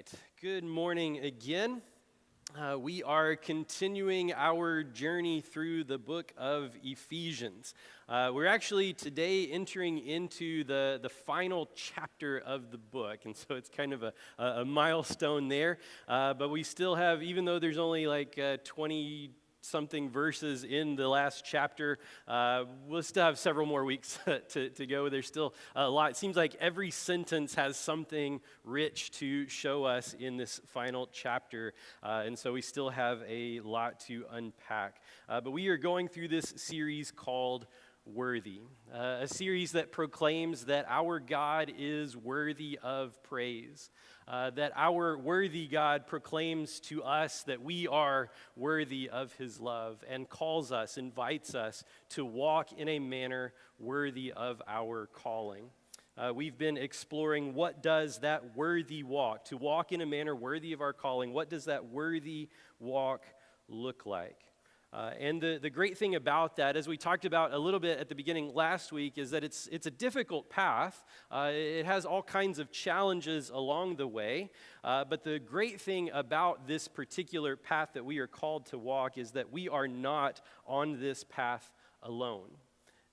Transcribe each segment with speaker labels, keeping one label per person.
Speaker 1: right. Good morning again. We are continuing our journey through the book of Ephesians. We're actually today entering into the final chapter of the book, and so it's kind of a milestone there. But we still have, even though there's only like 20 something verses in the last chapter, we'll still have several more weeks to go. There's still a lot. It seems like every sentence has something rich to show us in this final chapter, and so we still have a lot to unpack. But we are going through this series called Worthy, a series that proclaims that our God is worthy of praise, that our worthy God proclaims to us that we are worthy of his love and calls us, invites us to walk in a manner worthy of our calling. We've been exploring what does that worthy walk, to walk in a manner worthy of our calling, what does that worthy walk look like? And the great thing about that, as we talked about a little bit at the beginning last week, is that it's a difficult path. It has all kinds of challenges along the way. But the great thing about this particular path that we are called to walk is that we are not on this path alone.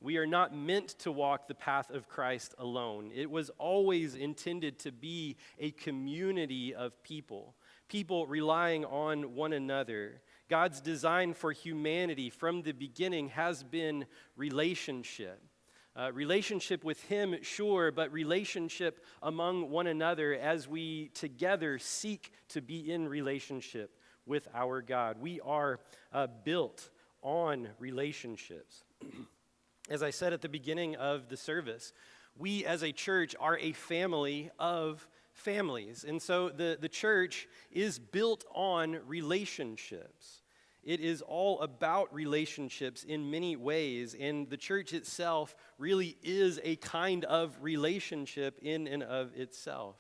Speaker 1: We are not meant to walk the path of Christ alone. It was always intended to be a community of people relying on one another. God's design for humanity from the beginning has been relationship. Relationship with him, sure, but relationship among one another as we together seek to be in relationship with our God. We are built on relationships. As I said at the beginning of the service, we as a church are a family of families. And so the church is built on relationships. It is all about relationships in many ways, and the church itself really is a kind of relationship in and of itself.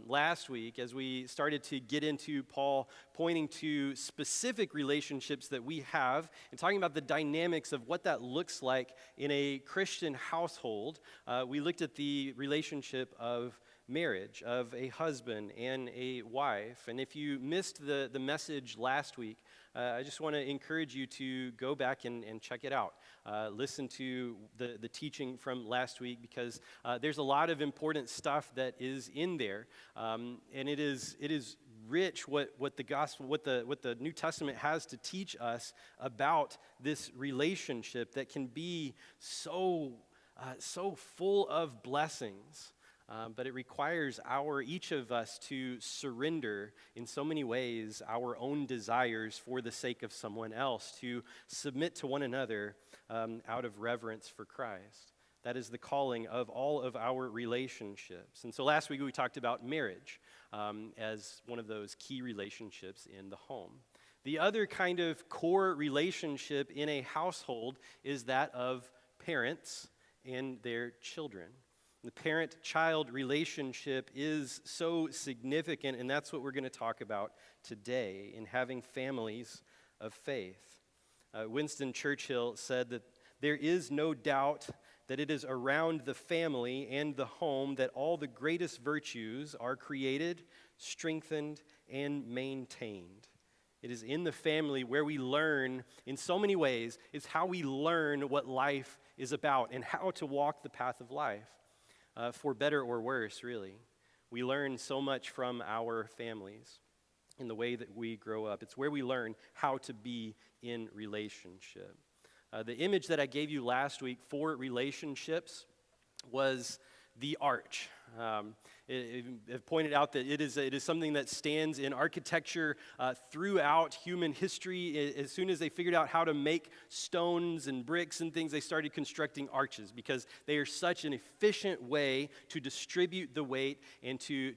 Speaker 1: Last week, as we started to get into Paul pointing to specific relationships that we have and talking about the dynamics of what that looks like in a Christian household, we looked at the relationship of marriage, of a husband and a wife. And if you missed the message last week, I just want to encourage you to go back and check it out. Listen to the teaching from last week, because there's a lot of important stuff that is in there, and it is rich what the gospel, what the New Testament has to teach us about this relationship that can be so full of blessings. But it requires each of us to surrender in so many ways our own desires for the sake of someone else, to submit to one another out of reverence for Christ. That is the calling of all of our relationships. And so last week we talked about marriage as one of those key relationships in the home. The other kind of core relationship in a household is that of parents and their children. The parent-child relationship is so significant, and that's what we're going to talk about today in having families of faith. Winston Churchill said that there is no doubt that it is around the family and the home that all the greatest virtues are created, strengthened, and maintained. It is in the family where we learn, in so many ways, it's how we learn what life is about and how to walk the path of life. For better or worse, really. We learn so much from our families in the way that we grow up. It's where we learn how to be in relationship. The image that I gave you last week for relationships was the arch. It pointed out that it is something that stands in architecture throughout human history. As soon as they figured out how to make stones and bricks and things, they started constructing arches because they are such an efficient way to distribute the weight and to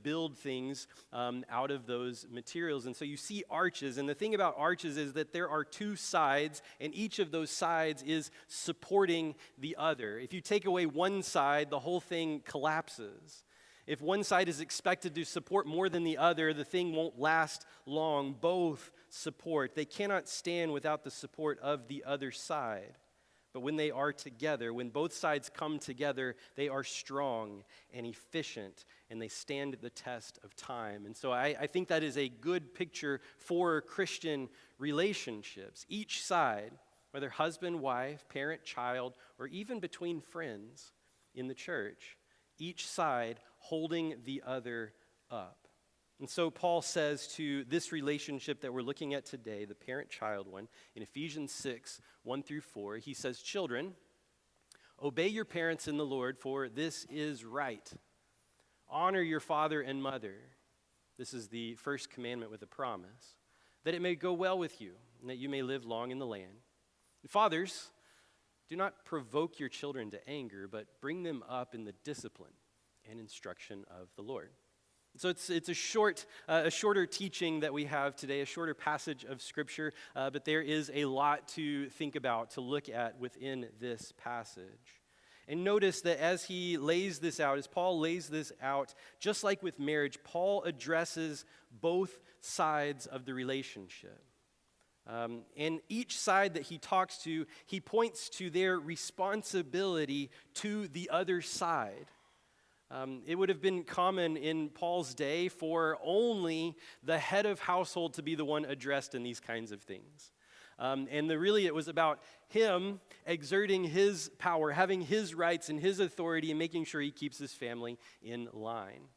Speaker 1: build things out of those materials. And so you see arches, and the thing about arches is that there are two sides, and each of those sides is supporting the other. If you take away one side, the whole thing collapses. If one side is expected to support more than the other, the thing won't last long. Both support. They cannot stand without the support of the other side. But when they are together, when both sides come together, they are strong and efficient, and they stand the test of time. And so I think that is a good picture for Christian relationships. Each side, whether husband, wife, parent, child, or even between friends in the church, each side holding the other up. And so Paul says to this relationship that we're looking at today, the parent-child one, in Ephesians 6, 1 through 4, he says, "Children, obey your parents in the Lord, for this is right. Honor your father and mother." This is the first commandment with a promise, "that it may go well with you, and that you may live long in the land. And fathers, do not provoke your children to anger, but bring them up in the discipline and instruction of the Lord." So it's a shorter teaching that we have today, a shorter passage of Scripture, but there is a lot to think about, to look at within this passage. And notice that as he lays this out, as Paul lays this out, just like with marriage, Paul addresses both sides of the relationship. And each side that he talks to, he points to their responsibility to the other side. It would have been common in Paul's day for only the head of household to be the one addressed in these kinds of things. And really it was about him exerting his power, having his rights and his authority, and making sure he keeps his family in line.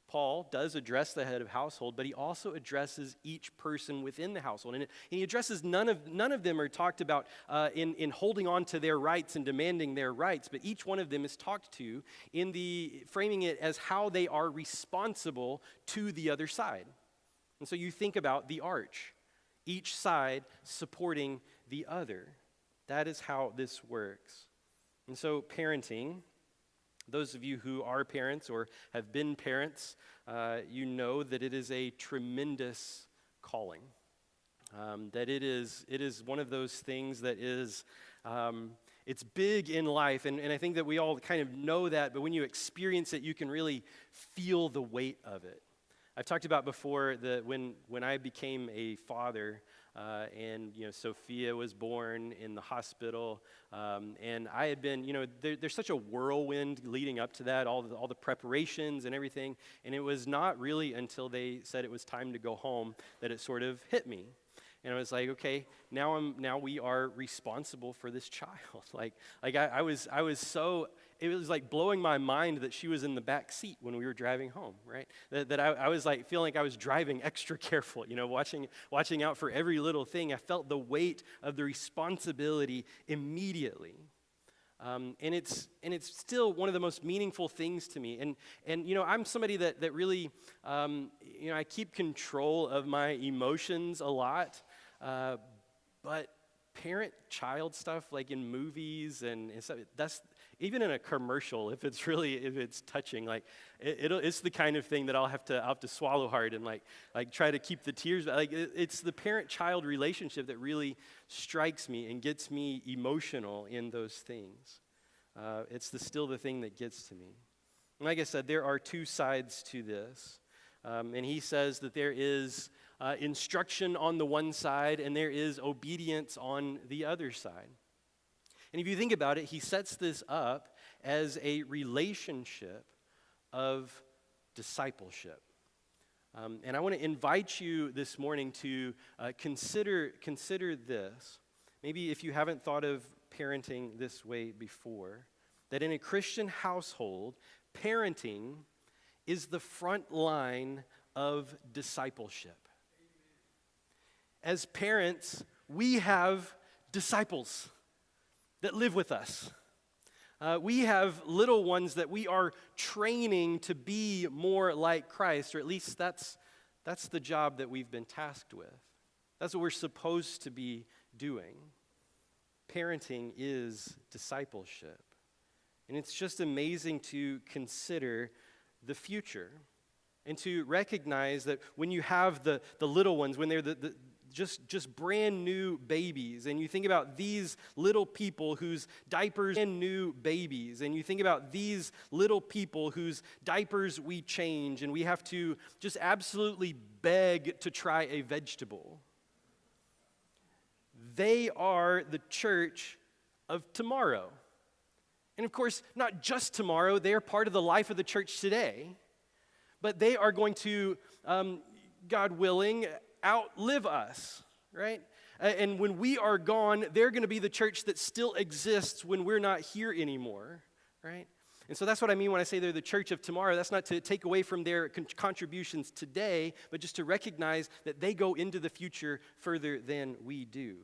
Speaker 1: Paul does address the head of household, but he also addresses each person within the household. And he addresses none of them are talked about in holding on to their rights and demanding their rights, but each one of them is talked to in the framing it as how they are responsible to the other side. And so you think about the arch, each side supporting the other. That is how this works. And so parenting, those of you who are parents or have been parents, you know that it is a tremendous calling. That it is one of those things that is, it's big in life, and I think that we all kind of know that, but when you experience it, you can really feel the weight of it. I've talked about before that when I became a father, and Sophia was born in the hospital, and I had been, there's such a whirlwind leading up to that, all the preparations and everything, and it was not really until they said it was time to go home that it sort of hit me. And I was like, okay, now we are responsible for this child. I was so, it was like blowing my mind that she was in the back seat when we were driving home, right? That I was like feeling like I was driving extra careful, watching out for every little thing. I felt the weight of the responsibility immediately. And it's still one of the most meaningful things to me. And I'm somebody that really, I keep control of my emotions a lot. But parent-child stuff, like in movies and stuff, that's even in a commercial. If it's touching, like it's the kind of thing that I'll have to swallow hard and like try to keep the tears. It's the parent-child relationship that really strikes me and gets me emotional in those things. It's still the thing that gets to me. And like I said, there are two sides to this. And he says that there is instruction on the one side and there is obedience on the other side. And if you think about it, he sets this up as a relationship of discipleship. And I want to invite you this morning to consider this. Maybe if you haven't thought of parenting this way before, that in a Christian household, parenting is the front line of discipleship. As parents, we have disciples that live with us. We have little ones that we are training to be more like Christ, or at least that's the job that we've been tasked with. That's what we're supposed to be doing. Parenting is discipleship. And it's just amazing to consider the future and to recognize that when you have the little ones, when they're the just brand new babies, and you think about these little people whose diapers brand new babies, and you think about these little people whose diapers we change, and we have to just absolutely beg to try a vegetable. They are the church of tomorrow. And of course, not just tomorrow, they are part of the life of the church today, but they are going to, God willing, outlive us, right? And when we are gone, they're going to be the church that still exists when we're not here anymore, right? And so that's what I mean when I say they're the church of tomorrow. That's not to take away from their contributions today, but just to recognize that they go into the future further than we do.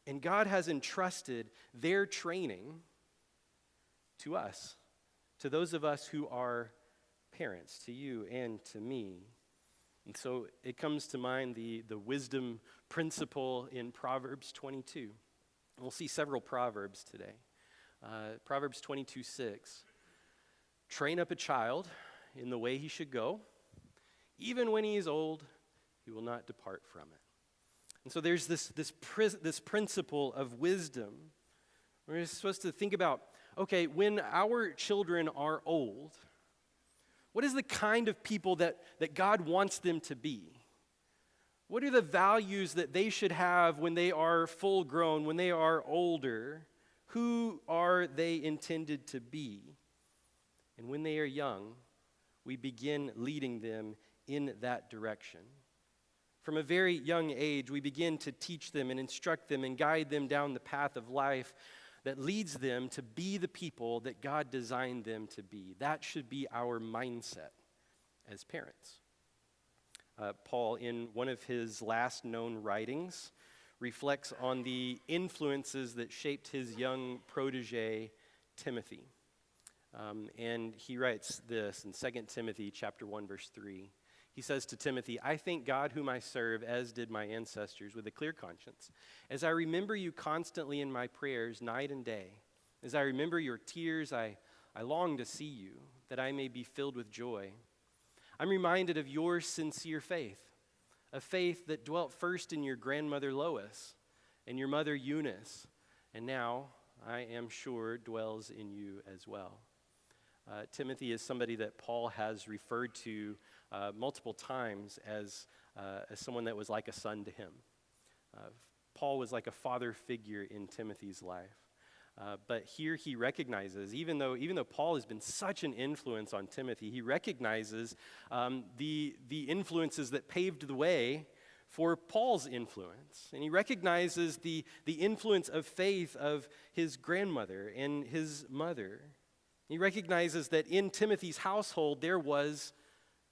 Speaker 1: And God has entrusted their training to us, to those of us who are parents, to you and to me. And so it comes to mind the wisdom principle in Proverbs 22. We'll see several Proverbs today. Proverbs 22:6. Train up a child in the way he should go. Even when he is old, he will not depart from it. And so there's this principle of wisdom. We're supposed to think about, okay, when our children are old, what is the kind of people that God wants them to be? What are the values that they should have when they are full grown, when they are older? Who are they intended to be? And when they are young, we begin leading them in that direction. From a very young age, we begin to teach them and instruct them and guide them down the path of life that leads them to be the people that God designed them to be. That should be our mindset as parents. Paul, in one of his last known writings, reflects on the influences that shaped his young protege, Timothy. And he writes this in 2 Timothy chapter 1, verse 3. He says to Timothy, I thank God whom I serve, as did my ancestors, with a clear conscience, as I remember you constantly in my prayers night and day. As I remember your tears, I long to see you, that I may be filled with joy. I'm reminded of your sincere faith, a faith that dwelt first in your grandmother Lois and your mother Eunice, and now, I am sure, dwells in you as well. Timothy is somebody that Paul has referred to multiple times as someone that was like a son to him. Paul was like a father figure in Timothy's life. But here he recognizes, even though Paul has been such an influence on Timothy, he recognizes the influences that paved the way for Paul's influence. And he recognizes the influence of faith of his grandmother and his mother. He recognizes that in Timothy's household there was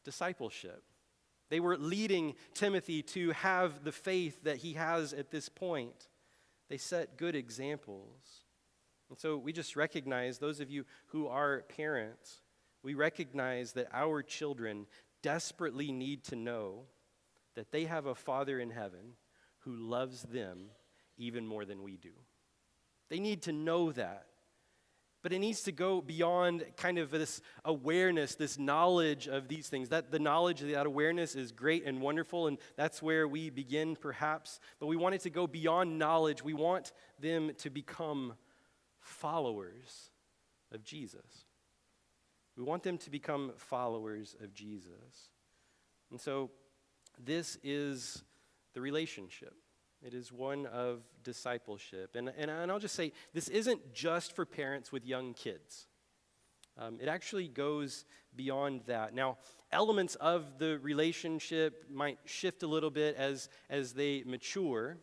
Speaker 1: discipleship. They were leading Timothy to have the faith that he has at this point. They set good examples. And so we just recognize, those of you who are parents, we recognize that our children desperately need to know that they have a Father in heaven who loves them even more than we do. They need to know that. But it needs to go beyond kind of this awareness, this knowledge of these things. That the knowledge, that awareness is great and wonderful, and that's where we begin perhaps. But we want it to go beyond knowledge. We want them to become followers of Jesus. We want them to become followers of Jesus. And so this is the relationship. It is one of discipleship. And I'll just say, this isn't just for parents with young kids. It actually goes beyond that. Now, elements of the relationship might shift a little bit as they mature.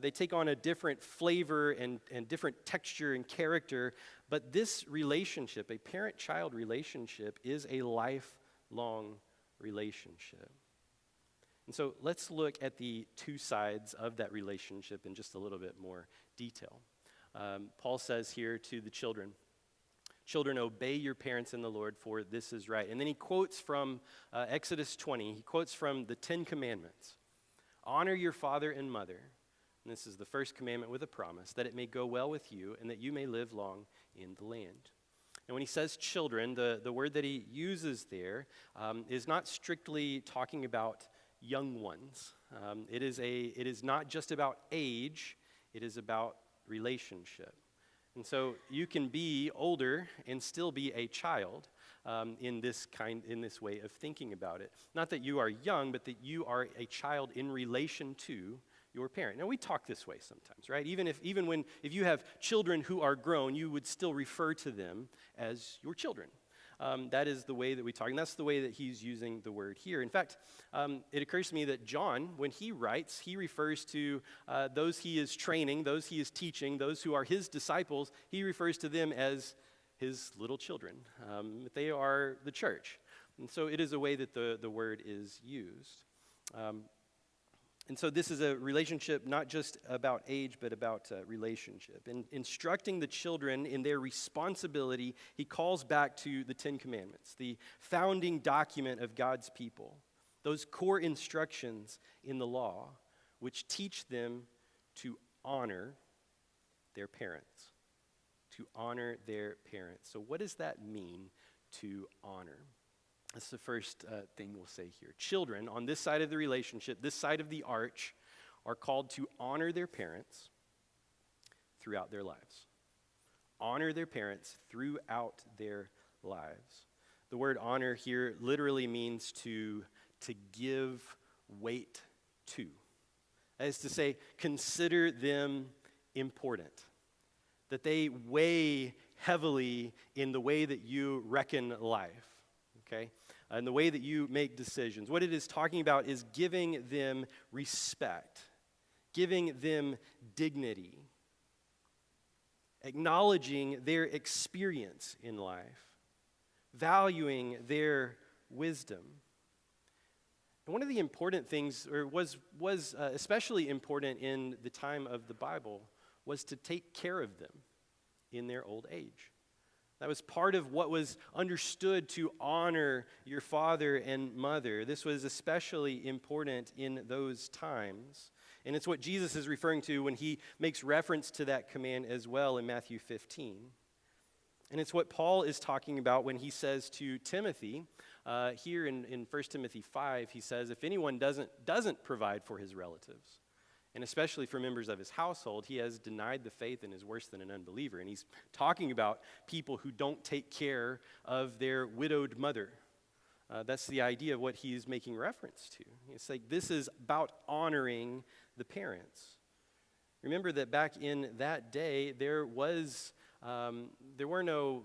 Speaker 1: They take on a different flavor and different texture and character. But this relationship, a parent-child relationship, is a lifelong relationship. And so let's look at the two sides of that relationship in just a little bit more detail. Paul says here to the children, "Children, obey your parents in the Lord, for this is right." And then he quotes from Exodus 20. He quotes from the 10 Commandments. "Honor your father and mother." And this is the first commandment with a promise, "that it may go well with you and that you may live long in the land." And when he says children, the word that he uses there is not strictly talking about young ones. It is not just about age, it is about relationship. And so you can be older and still be a child in this way of thinking about it. Not that you are young, but that you are a child in relation to your parent. Now, we talk this way sometimes, right? Even if you have children who are grown, you would still refer to them as your children. That is the way that we talk, and that's the way that he's using the word here. In fact, it occurs to me that John, when he writes, he refers to those he is training, those he is teaching, those who are his disciples, he refers to them as his little children. They are the church. And so it is a way that the word is used. And so this is a relationship not just about age, but about relationship. In instructing the children in their responsibility, he calls back to the Ten Commandments, the founding document of God's people, those core instructions in the law, which teach them to honor their parents. To honor their parents. So what does that mean, to honor? That's the first thing we'll say here. Children, on this side of the relationship, this side of the arch, are called to honor their parents throughout their lives. Honor their parents throughout their lives. The word honor here literally means to give weight to. That is to say, consider them important. That they weigh heavily in the way that you reckon life. Okay? And the way that you make decisions. What it is talking about is giving them respect, giving them dignity, acknowledging their experience in life, valuing their wisdom. And one of the important things, or was especially important in the time of the Bible, was to take care of them in their old age. That was part of what was understood to honor your father and mother. This was especially important in those times. And it's what Jesus is referring to when he makes reference to that command as well in Matthew 15. And it's what Paul is talking about when he says to Timothy, here in 1 Timothy 5, he says, if anyone doesn't provide for his relatives, and especially for members of his household, he has denied the faith and is worse than an unbeliever. And he's talking about people who don't take care of their widowed mother. That's the idea of what he's making reference to. It's like this is about honoring the parents. Remember that back in that day, there were no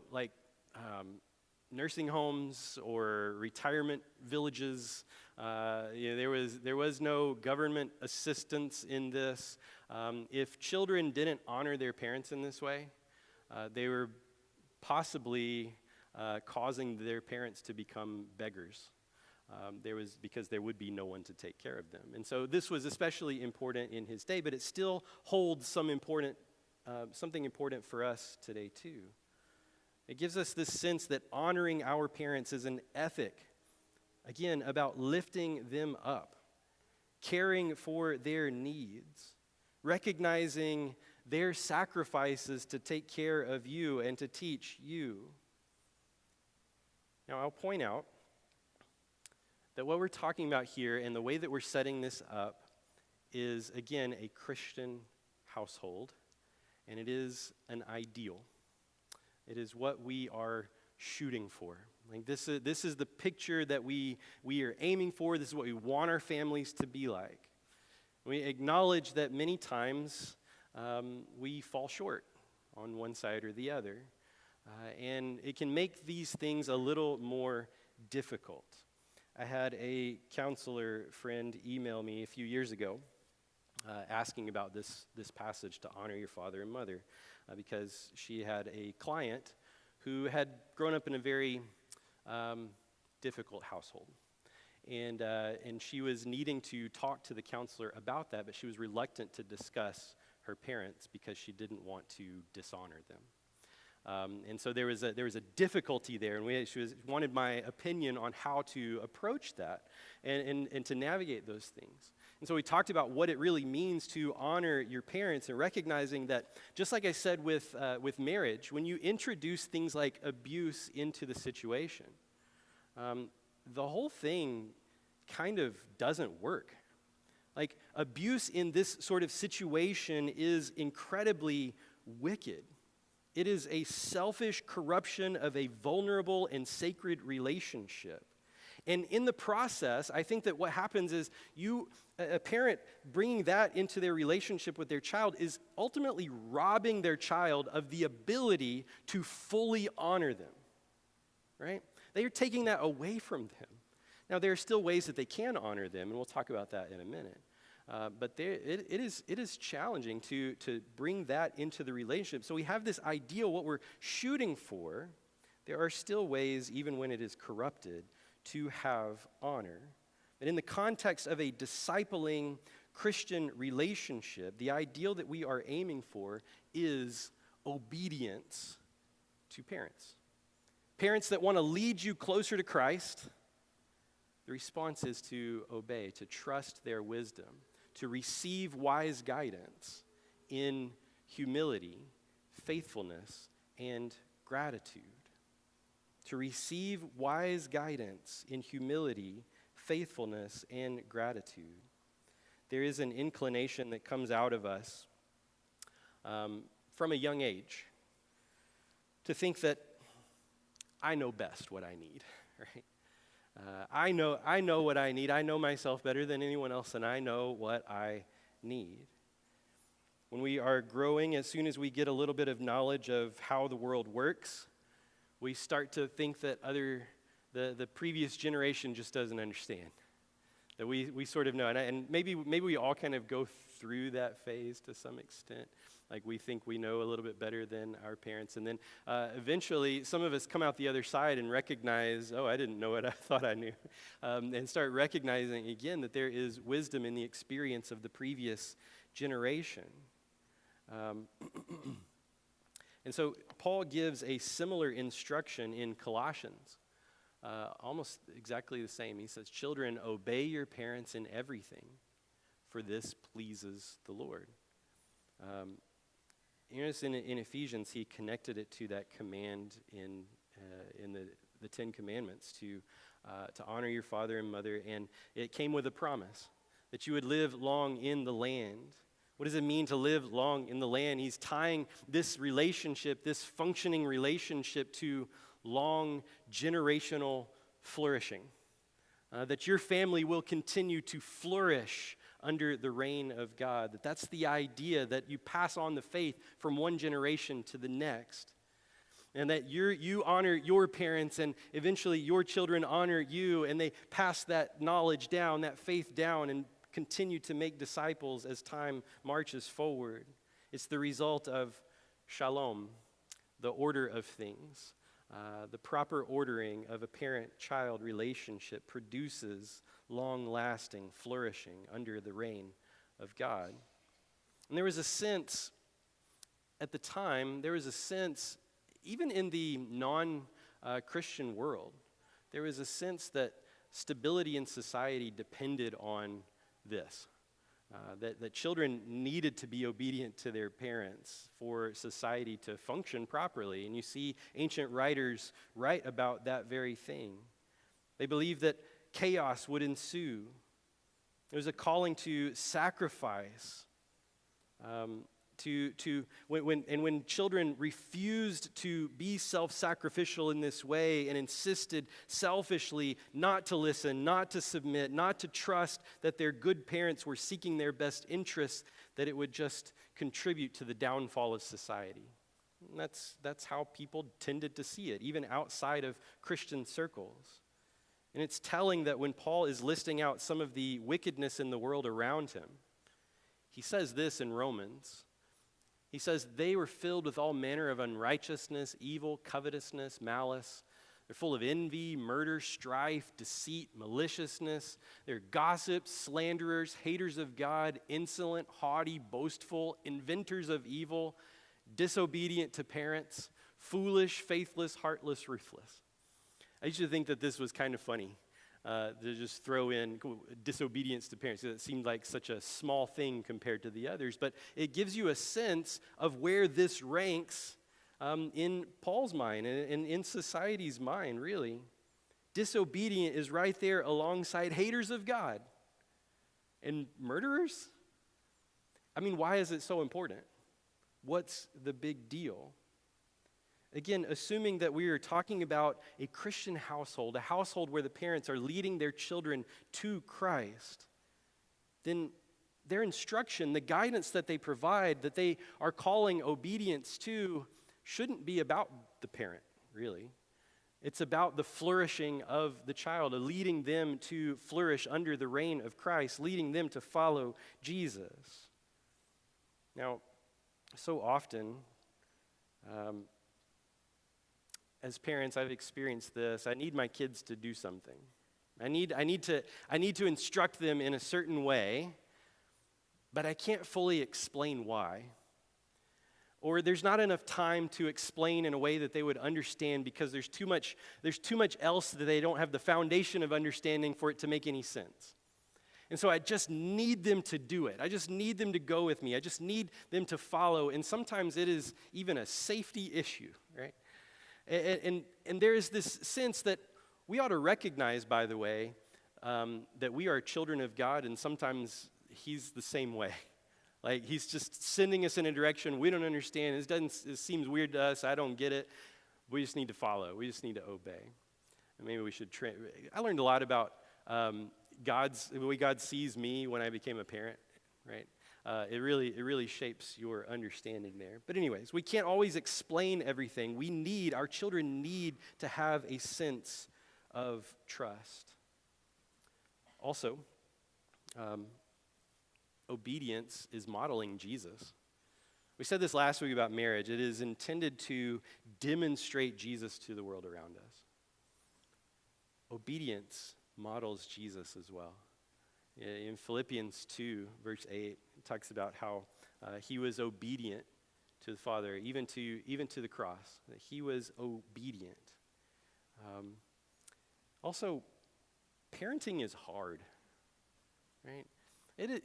Speaker 1: nursing homes or retirement villages. There was no government assistance in this. If children didn't honor their parents in this way, they were possibly causing their parents to become beggars. Because there would be no one to take care of them. And so this was especially important in his day, but it still holds something important for us today too. It gives us this sense that honoring our parents is an ethic, again, about lifting them up, caring for their needs, recognizing their sacrifices to take care of you and to teach you. Now, I'll point out that what we're talking about here and the way that we're setting this up is, again, a Christian household, and it is an ideal. It is what we are shooting for. Like this is the picture that we are aiming for. This is what we want our families to be like. We acknowledge that many times we fall short on one side or the other, and it can make these things a little more difficult. I had a counselor friend email me a few years ago asking about this passage to honor your father and mother because she had a client who had grown up in a very difficult household. And she was needing to talk to the counselor about that, but she was reluctant to discuss her parents because she didn't want to dishonor them. And so there was a difficulty there, and she wanted my opinion on how to approach that and to navigate those things. And so we talked about what it really means to honor your parents and recognizing that, just like I said with marriage, when you introduce things like abuse into the situation, the whole thing kind of doesn't work. Like, abuse in this sort of situation is incredibly wicked. It is a selfish corruption of a vulnerable and sacred relationship. And in the process, I think that what happens is a parent bringing that into their relationship with their child is ultimately robbing their child of the ability to fully honor them, right? They are taking that away from them. Now, there are still ways that they can honor them, and we'll talk about that in a minute. But it is challenging to bring that into the relationship. So we have this ideal, what we're shooting for. There are still ways, even when it is corrupted, to have honor. And in the context of a discipling Christian relationship, the ideal that we are aiming for is obedience to parents. Parents that want to lead you closer to Christ, the response is to obey, to trust their wisdom, to receive wise guidance in humility, faithfulness, and gratitude. To receive wise guidance in humility, faithfulness, and gratitude. There is an inclination that comes out of us from a young age to think that I know best what I need, right? I know what I need. I know myself better than anyone else, and I know what I need. When we are growing, as soon as we get a little bit of knowledge of how the world works, we start to think that the previous generation just doesn't understand. That we sort of know. And maybe we all kind of go through that phase to some extent. Like we think we know a little bit better than our parents. And then eventually some of us come out the other side and recognize, oh, I didn't know what I thought I knew. And start recognizing again that there is wisdom in the experience of the previous generation. And so Paul gives a similar instruction in Colossians, almost exactly the same. He says, children, obey your parents in everything, for this pleases the Lord. Notice in Ephesians, he connected it to that command in the Ten Commandments to honor your father and mother, and it came with a promise that you would live long in the land. What does it mean to live long in the land? He's tying this relationship, this functioning relationship, to long generational flourishing. That your family will continue to flourish under the reign of God. That's the idea, that you pass on the faith from one generation to the next. And that you honor your parents, and eventually your children honor you, and they pass that knowledge down, that faith down, and continue to make disciples as time marches forward. It's the result of shalom, the order of things. The proper ordering of a parent-child relationship produces long-lasting flourishing under the reign of God. And there was a sense, at the time, even in the non-Christian world, there was a sense that stability in society depended on this. That children needed to be obedient to their parents for society to function properly. And you see ancient writers write about that very thing. They believed that chaos would ensue. There was a calling to sacrifice. When children refused to be self-sacrificial in this way and insisted selfishly not to listen, not to submit, not to trust that their good parents were seeking their best interests, that it would just contribute to the downfall of society. And that's how people tended to see it, even outside of Christian circles. And it's telling that when Paul is listing out some of the wickedness in the world around him, he says this in Romans. He says, they were filled with all manner of unrighteousness, evil, covetousness, malice. They're full of envy, murder, strife, deceit, maliciousness. They're gossips, slanderers, haters of God, insolent, haughty, boastful, inventors of evil, disobedient to parents, foolish, faithless, heartless, ruthless. I used to think that this was kind of funny. To just throw in disobedience to parents. It seemed like such a small thing compared to the others, but it gives you a sense of where this ranks in Paul's mind and in society's mind, really. Disobedient is right there alongside haters of God and murderers. I mean, why is it so important? What's the big deal? Again, assuming that we are talking about a Christian household, a household where the parents are leading their children to Christ, then their instruction, the guidance that they provide, that they are calling obedience to, shouldn't be about the parent, really. It's about the flourishing of the child, leading them to flourish under the reign of Christ, leading them to follow Jesus. Now, so often, as parents, I've experienced this. I need my kids to do something. I need to instruct them in a certain way, but I can't fully explain why. Or there's not enough time to explain in a way that they would understand because there's too much else that they don't have the foundation of understanding for it to make any sense. And so I just need them to do it. I just need them to go with me. I just need them to follow. And sometimes it is even a safety issue, right? And there is this sense that we ought to recognize, by the way, that we are children of God, and sometimes He's the same way. Like, He's just sending us in a direction we don't understand. It seems weird to us. I don't get it. We just need to follow. We just need to obey. And maybe we should I learned a lot about the way God sees me when I became a parent, right? It really shapes your understanding there. But anyways, we can't always explain everything. Our children need to have a sense of trust. Also, obedience is modeling Jesus. We said this last week about marriage. It is intended to demonstrate Jesus to the world around us. Obedience models Jesus as well. In Philippians 2, verse 8, it talks about how he was obedient to the Father, even to the cross, that he was obedient. Also, parenting is hard, right?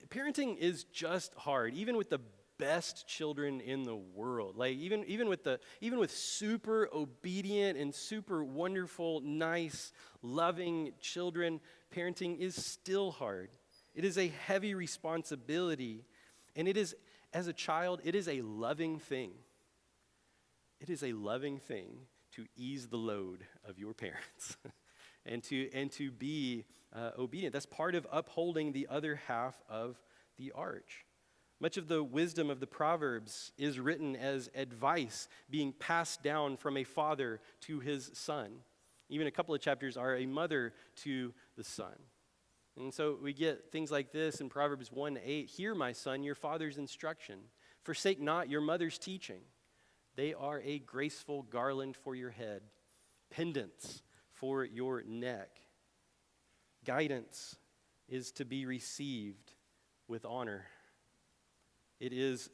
Speaker 1: Parenting is just hard, even with the best children in the world. Like even with super obedient and super wonderful, nice, loving children, parenting is still hard. It is a heavy responsibility, and it is, as a child, it is a loving thing. It is a loving thing to ease the load of your parents and to be obedient. That's part of upholding the other half of the arch. Much of the wisdom of the Proverbs is written as advice being passed down from a father to his son. Even a couple of chapters are a mother to the son. And so we get things like this in Proverbs 1:8. Hear, my son, your father's instruction. Forsake not your mother's teaching. They are a graceful garland for your head, pendants for your neck. Guidance is to be received with honor. It is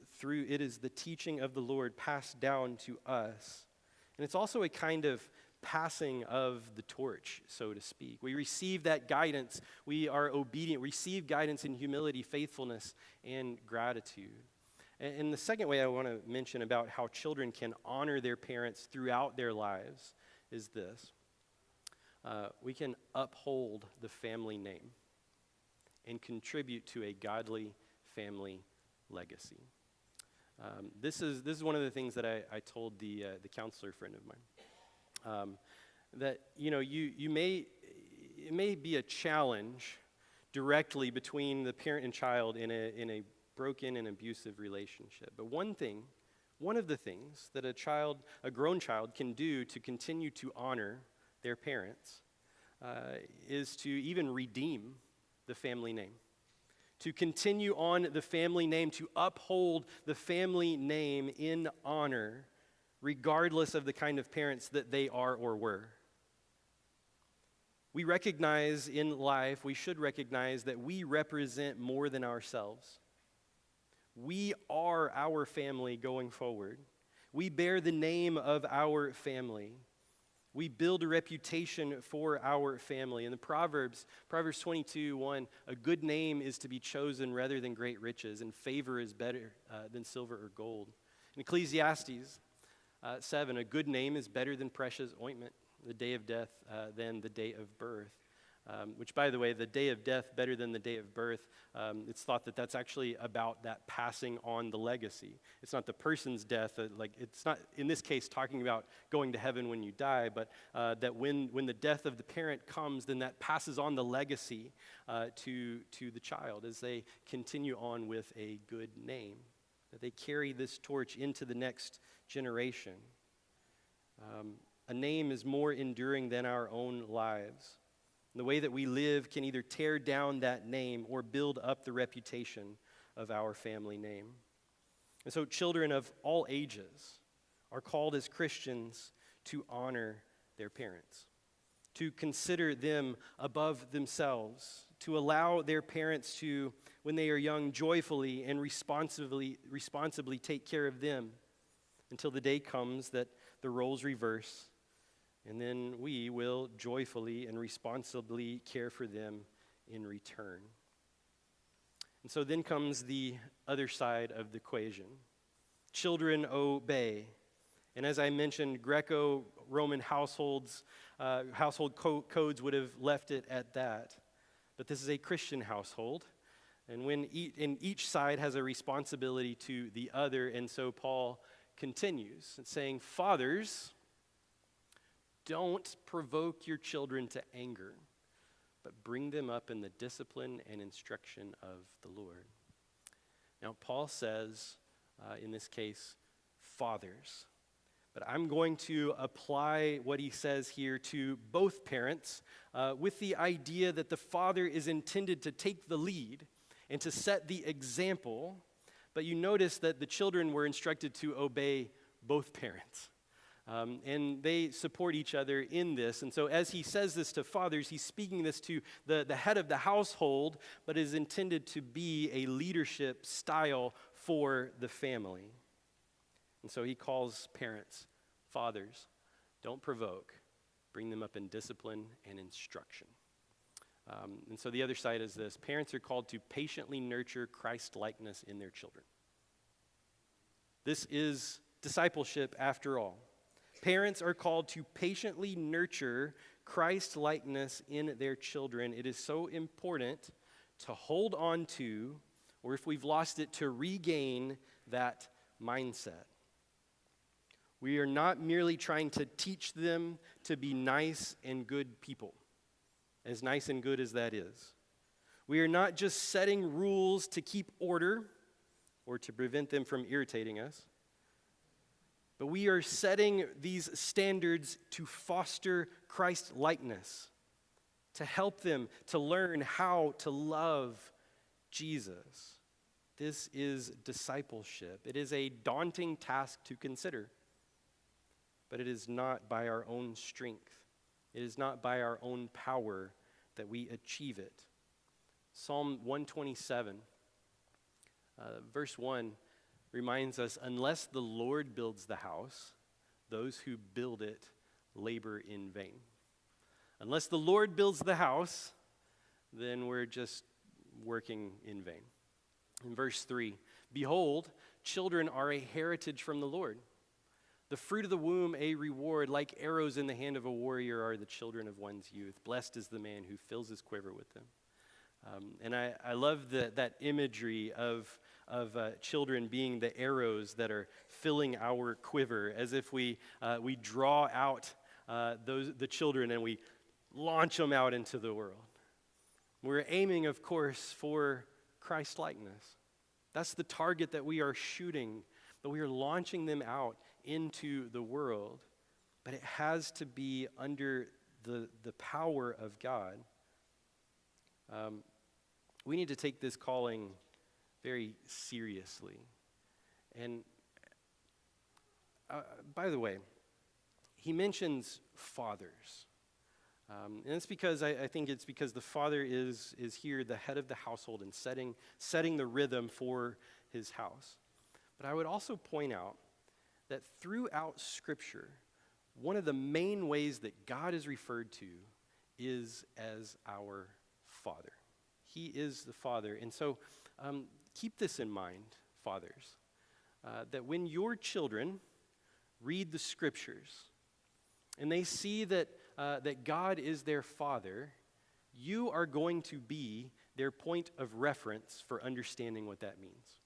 Speaker 1: the teaching of the Lord passed down to us. And it's also a kind of passing of the torch, so to speak. We receive that guidance. We are obedient. Receive guidance in humility, faithfulness, and gratitude. And the second way I want to mention about how children can honor their parents throughout their lives is this. We can uphold the family name and contribute to a godly family legacy. This is one of the things that I told the counselor friend of mine. That it may be a challenge directly between the parent and child in a broken and abusive relationship. But one of the things that a grown child can do to continue to honor their parents is to even redeem the family name. To continue on the family name, to uphold the family name in honor, regardless of the kind of parents that they are or were. We recognize in life, we should recognize that we represent more than ourselves. We are our family going forward. We bear the name of our family. We build a reputation for our family. In the Proverbs 22:1, a good name is to be chosen rather than great riches, and favor is better than silver or gold. In Ecclesiastes 7, a good name is better than precious ointment, the day of death than the day of birth. which, by the way, the day of death better than the day of birth. It's thought that that's actually about that passing on the legacy. It's not the person's death. It's not, in this case, talking about going to heaven when you die, but that when the death of the parent comes, then that passes on the legacy to the child as they continue on with a good name, that they carry this torch into the next generation. A name is more enduring than our own lives. The way that we live can either tear down that name or build up the reputation of our family name. And so children of all ages are called as Christians to honor their parents, to consider them above themselves, to allow their parents to, when they are young, joyfully and responsibly take care of them until the day comes that the roles reverse. And then we will joyfully and responsibly care for them in return. And so then comes the other side of the equation. Children obey. And as I mentioned, Greco-Roman household codes would have left it at that. But this is a Christian household. And each side has a responsibility to the other. And so Paul continues saying, fathers, don't provoke your children to anger, but bring them up in the discipline and instruction of the Lord. Now, Paul says, in this case, fathers. But I'm going to apply what he says here to both parents with the idea that the father is intended to take the lead and to set the example. But you notice that the children were instructed to obey both parents. And they support each other in this. And so as he says this to fathers, he's speaking this to the head of the household, but is intended to be a leadership style for the family. And so he calls parents, fathers, don't provoke. Bring them up in discipline and instruction. And so the other side is this. Parents are called to patiently nurture Christ-likeness in their children. This is discipleship after all. Parents are called to patiently nurture Christ-likeness in their children. It is so important to hold on to, or if we've lost it, to regain that mindset. We are not merely trying to teach them to be nice and good people, as nice and good as that is. We are not just setting rules to keep order or to prevent them from irritating us. But we are setting these standards to foster Christ-likeness, to help them to learn how to love Jesus. This is discipleship. It is a daunting task to consider, but it is not by our own strength. It is not by our own power that we achieve it. Psalm 127, verse 1, reminds us, unless the Lord builds the house, those who build it labor in vain. Unless the Lord builds the house, then we're just working in vain. In verse 3, behold, children are a heritage from the Lord. The fruit of the womb a reward, like arrows in the hand of a warrior are the children of one's youth. Blessed is the man who fills his quiver with them. And I love that imagery of children being the arrows that are filling our quiver, as if we draw out the children and we launch them out into the world. We're aiming, of course, for Christ-likeness. That's the target that we are shooting, but we are launching them out into the world. But it has to be under the power of God. We need to take this calling very seriously. And by the way, he mentions fathers. And it's because I think it's because the father is here, the head of the household, and setting the rhythm for his house. But I would also point out that throughout Scripture, one of the main ways that God is referred to is as our Father. He is the Father. And so keep this in mind, fathers, that when your children read the Scriptures and they see that God is their Father, you are going to be their point of reference for understanding what that means.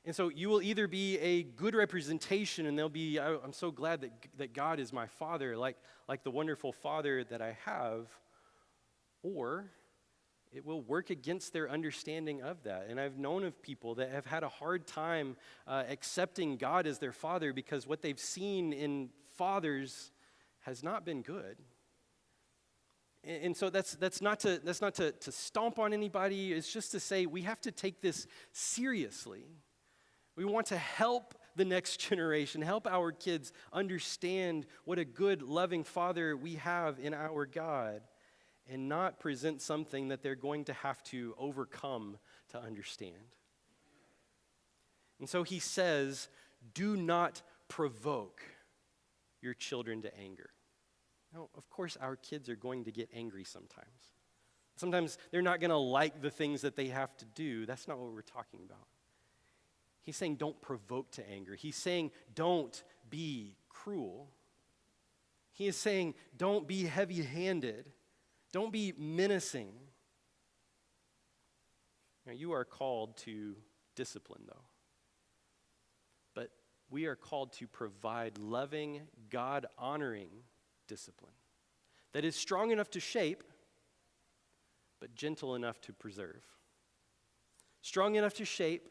Speaker 1: And so you will either be a good representation, and they'll be, I'm so glad that God is my Father, like the wonderful Father that I have, or it will work against their understanding of that. And I've known of people that have had a hard time accepting God as their Father because what they've seen in fathers has not been good. And so that's not to stomp on anybody. It's just to say we have to take this seriously. We want to help the next generation, help our kids understand what a good, loving Father we have in our God, and not present something that they're going to have to overcome to understand. And so he says, do not provoke your children to anger. Now, of course, our kids are going to get angry sometimes. Sometimes they're not going to like the things that they have to do. That's not what we're talking about. He's saying don't provoke to anger. He's saying don't be cruel. He is saying don't be heavy-handed. Don't be menacing. Now, you are called to discipline, though. But we are called to provide loving, God-honoring discipline that is strong enough to shape, but gentle enough to preserve. Strong enough to shape,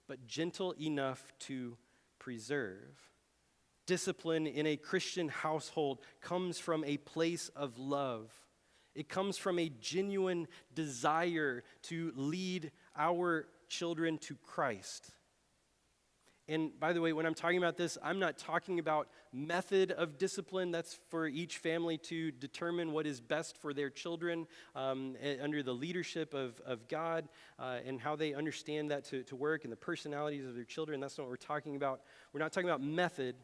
Speaker 1: but gentle enough to preserve. Discipline in a Christian household comes from a place of love. It comes from a genuine desire to lead our children to Christ. And by the way, when I'm talking about this, I'm not talking about method of discipline. That's for each family to determine what is best for their children under the leadership of God and how they understand that to work and the personalities of their children. That's not what we're talking about. We're not talking about method.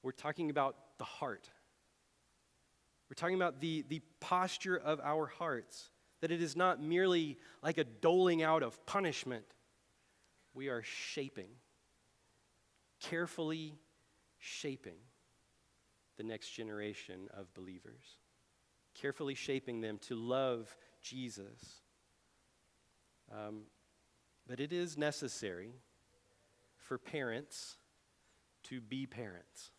Speaker 1: We're talking about the heart. We're talking about the posture of our hearts, that it is not merely like a doling out of punishment. We are shaping. Carefully shaping the next generation of believers. Carefully shaping them to love Jesus. But it is necessary for parents to be parents.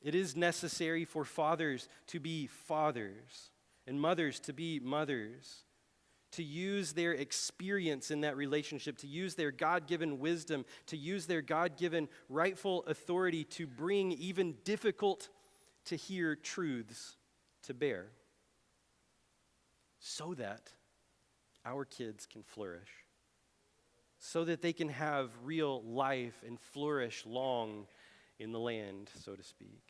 Speaker 1: It is necessary for fathers to be fathers and mothers to be mothers, to use their experience in that relationship, to use their God-given wisdom, to use their God-given rightful authority to bring even difficult to hear truths to bear, so that our kids can flourish, so that they can have real life and flourish long in the land, so to speak.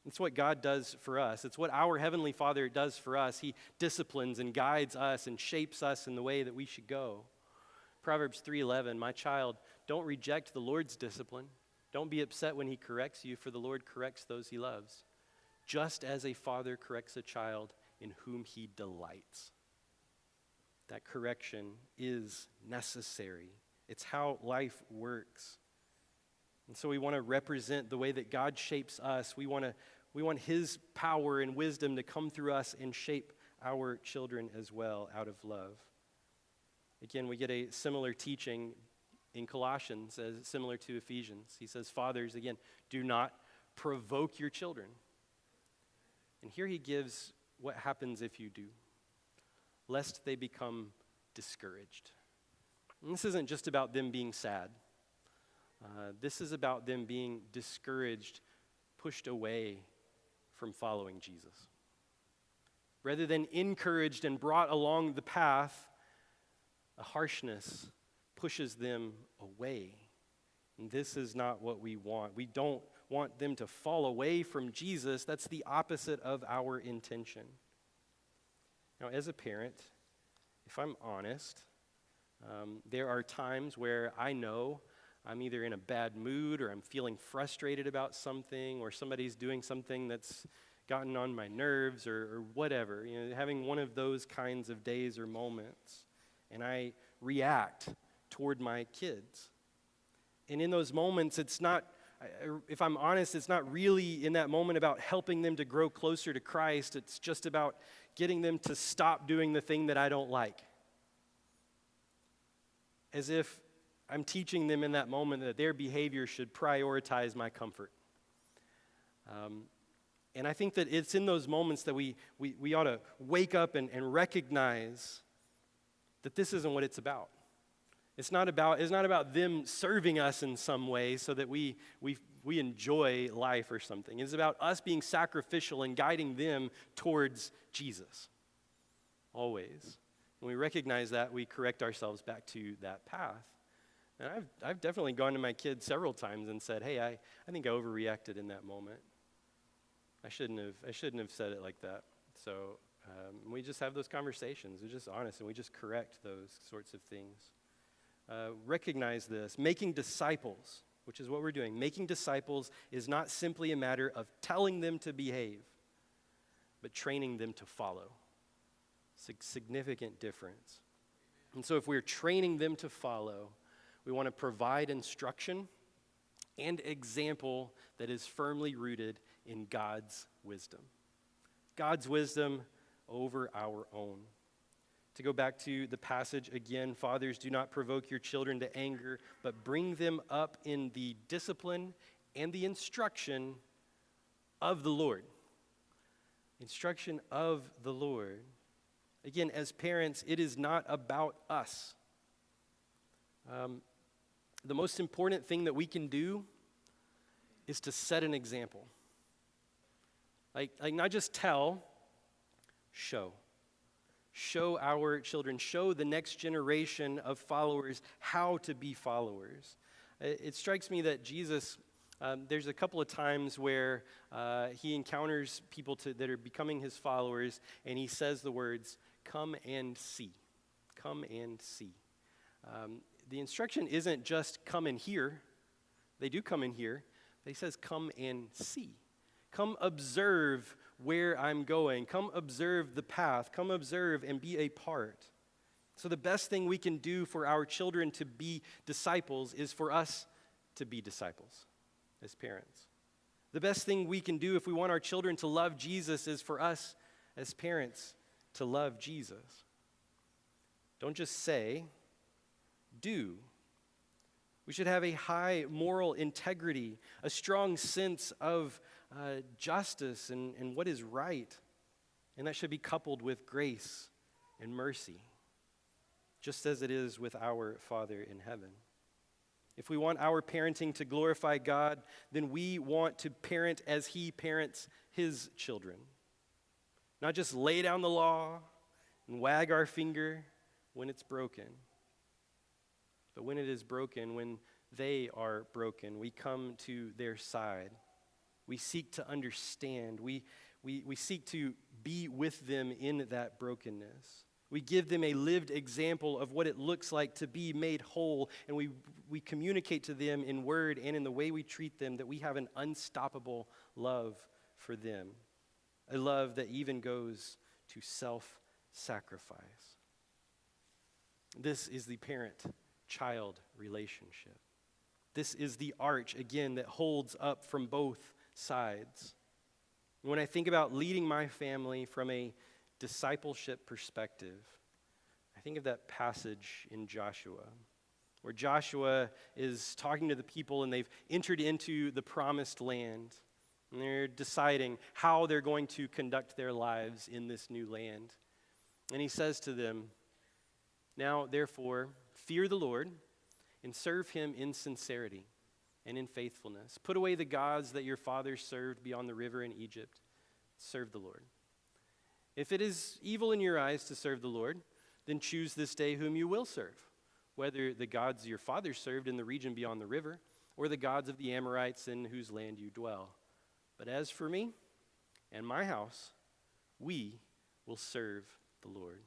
Speaker 1: It's what God does for us. It's what our Heavenly Father does for us. He disciplines and guides us and shapes us in the way that we should go. Proverbs 3:11, my child, don't reject the Lord's discipline. Don't be upset when he corrects you, for the Lord corrects those he loves, just as a father corrects a child in whom he delights. That correction is necessary. It's how life works. And so we want to represent the way that God shapes us. We want his power and wisdom to come through us and shape our children as well out of love. Again, we get a similar teaching in Colossians as similar to Ephesians. He says, fathers, again, do not provoke your children. And here he gives what happens if you do, lest they become discouraged. And this isn't just about them being sad. This is about them being discouraged, pushed away from following Jesus. Rather than encouraged and brought along the path, a harshness pushes them away. And this is not what we want. We don't want them to fall away from Jesus. That's the opposite of our intention. Now, as a parent, if I'm honest, there are times where I know I'm either in a bad mood or I'm feeling frustrated about something or somebody's doing something that's gotten on my nerves or whatever, having one of those kinds of days or moments. And I react toward my kids. And in those moments, it's not if I'm honest, it's not really in that moment about helping them to grow closer to Christ. It's just about getting them to stop doing the thing that I don't like. As if I'm teaching them in that moment that their behavior should prioritize my comfort. And I think that it's in those moments that we ought to wake up and recognize that this isn't what it's about. It's not about them serving us in some way so that we enjoy life or something. It's about us being sacrificial and guiding them towards Jesus. Always. When we recognize that, we correct ourselves back to that path. And I've definitely gone to my kids several times and said, hey, I think I overreacted in that moment. I shouldn't have said it like that. So we just have those conversations. We're just honest, and we just correct those sorts of things. Recognize this. Making disciples, which is what we're doing. Making disciples is not simply a matter of telling them to behave, but training them to follow. It's a significant difference. And so if we're training them to follow, we want to provide instruction and example that is firmly rooted in God's wisdom. God's wisdom over our own. To go back to the passage again, fathers, do not provoke your children to anger, but bring them up in the discipline and the instruction of the Lord. Instruction of the Lord. Again, as parents, it is not about us. The most important thing that we can do is to set an example. Like not just tell, show. Show our children, show the next generation of followers how to be followers. It strikes me that Jesus, there's a couple of times where he encounters people that are becoming his followers, and he says the words, come and see. Come and see. The instruction isn't just come and hear. They do come and hear. He says come and see. Come observe where I'm going. Come observe the path. Come observe and be a part. So the best thing we can do for our children to be disciples is for us to be disciples as parents. The best thing we can do if we want our children to love Jesus is for us as parents to love Jesus. Don't just say, do. We should have a high moral integrity, a strong sense of justice and what is right. And that should be coupled with grace and mercy, just as it is with our Father in heaven. If we want our parenting to glorify God, then we want to parent as He parents His children. Not just lay down the law and wag our finger when it's broken. But when it is broken, when they are broken, we come to their side. We seek to understand. We seek to be with them in that brokenness. We give them a lived example of what it looks like to be made whole, and we communicate to them in word and in the way we treat them that we have an unstoppable love for them, a love that even goes to self-sacrifice. This is the parent-child relationship. This is the arch, again, that holds up from both sides. When I think about leading my family from a discipleship perspective, I think of that passage in Joshua, where Joshua is talking to the people and they've entered into the promised land, and they're deciding how they're going to conduct their lives in this new land. And he says to them, now, therefore, fear the Lord and serve Him in sincerity and in faithfulness. Put away the gods that your fathers served beyond the river in Egypt. Serve the Lord. If it is evil in your eyes to serve the Lord, then choose this day whom you will serve, whether the gods your fathers served in the region beyond the river, or the gods of the Amorites in whose land you dwell. But as for me and my house, we will serve the Lord.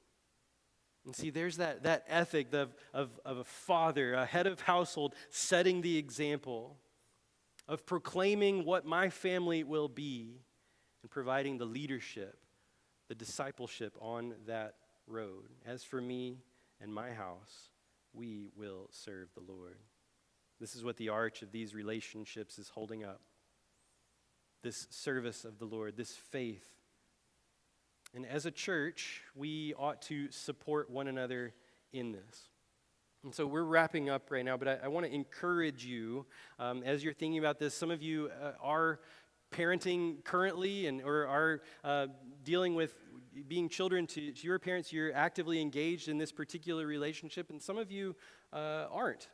Speaker 1: And see, there's that ethic of a father, a head of household, setting the example of proclaiming what my family will be and providing the leadership, the discipleship on that road. As for me and my house, we will serve the Lord. This is what the arch of these relationships is holding up. This service of the Lord, this faith. And as a church, we ought to support one another in this. And so we're wrapping up right now, but I want to encourage you as you're thinking about this. Some of you are parenting currently or are dealing with being children to your parents. You're actively engaged in this particular relationship, and some of you aren't.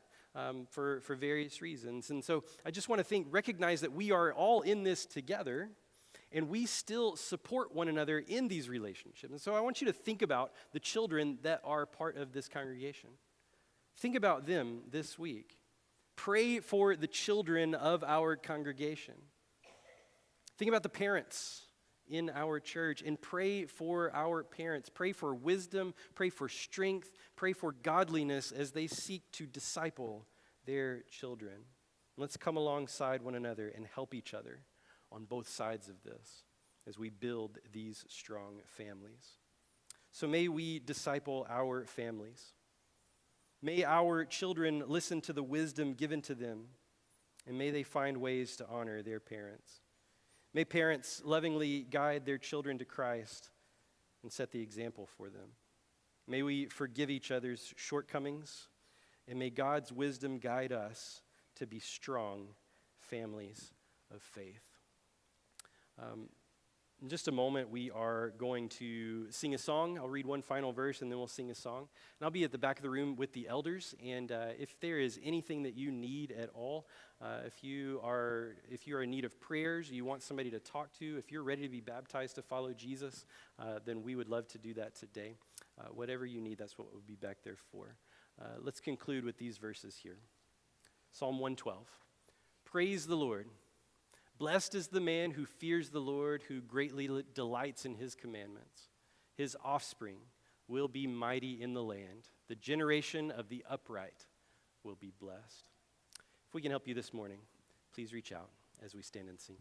Speaker 1: For various reasons. And so I just want to recognize that we are all in this together, and we still support one another in these relationships. And so I want you to think about the children that are part of this congregation. Think about them this week. Pray for the children of our congregation. Think about the parents in our church and pray for our parents. Pray for wisdom, pray for strength, pray for godliness as they seek to disciple their children. Let's come alongside one another and help each other on both sides of this as we build these strong families. So may we disciple our families. May our children listen to the wisdom given to them, and may they find ways to honor their parents. May parents lovingly guide their children to Christ and set the example for them. May we forgive each other's shortcomings, and may God's wisdom guide us to be strong families of faith. In just a moment, we are going to sing a song. I'll read one final verse, and then we'll sing a song. And I'll be at the back of the room with the elders, and if there is anything that you need at all, if you are in need of prayers, you want somebody to talk to, if you're ready to be baptized to follow Jesus, then we would love to do that today. Whatever you need, that's what we'll be back there for. Let's conclude with these verses here. Psalm 112. Praise the Lord. Blessed is the man who fears the Lord, who greatly delights in his commandments. His offspring will be mighty in the land. The generation of the upright will be blessed. If we can help you this morning, please reach out as we stand and sing.